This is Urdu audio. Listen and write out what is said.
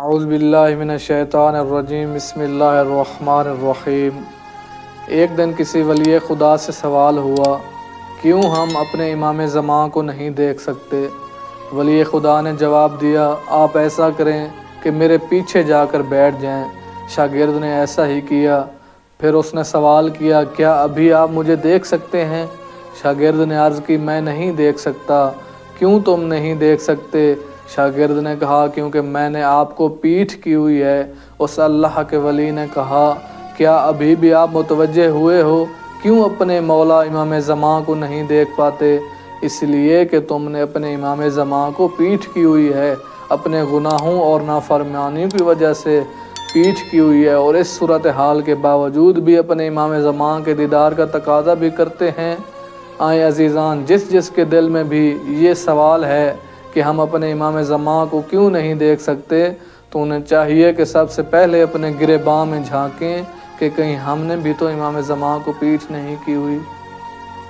اعوذ باللہ من الشیطان الرجیم بسم اللہ الرحمن الرحیم۔ ایک دن کسی ولی خدا سے سوال ہوا، کیوں ہم اپنے امام زمان کو نہیں دیکھ سکتے؟ ولی خدا نے جواب دیا، آپ ایسا کریں کہ میرے پیچھے جا کر بیٹھ جائیں۔ شاگرد نے ایسا ہی کیا۔ پھر اس نے سوال کیا، کیا ابھی آپ مجھے دیکھ سکتے ہیں؟ شاگرد نے عرض کی، میں نہیں دیکھ سکتا۔ کیوں تم نہیں دیکھ سکتے؟ شاگرد نے کہا، کیونکہ میں نے آپ کو پیٹھ کی ہوئی ہے۔ اس اللہ کے ولی نے کہا، کیا ابھی بھی آپ متوجہ ہوئے ہو؟ کیوں اپنے مولا امام زمان کو نہیں دیکھ پاتے؟ اس لیے کہ تم نے اپنے امام زمان کو پیٹھ کی ہوئی ہے، اپنے گناہوں اور نافرمانیوں کی وجہ سے پیٹھ کی ہوئی ہے، اور اس صورتحال کے باوجود بھی اپنے امام زمان کے دیدار کا تقاضا بھی کرتے ہیں۔ آئیں عزیزان، جس کے دل میں بھی یہ سوال ہے کہ ہم اپنے امام زمان کو کیوں نہیں دیکھ سکتے، تو انہیں چاہیے کہ سب سے پہلے اپنے گریباں میں جھانکیں کہ کہیں ہم نے بھی تو امام زمان کو پیٹھ نہیں کی ہوئی۔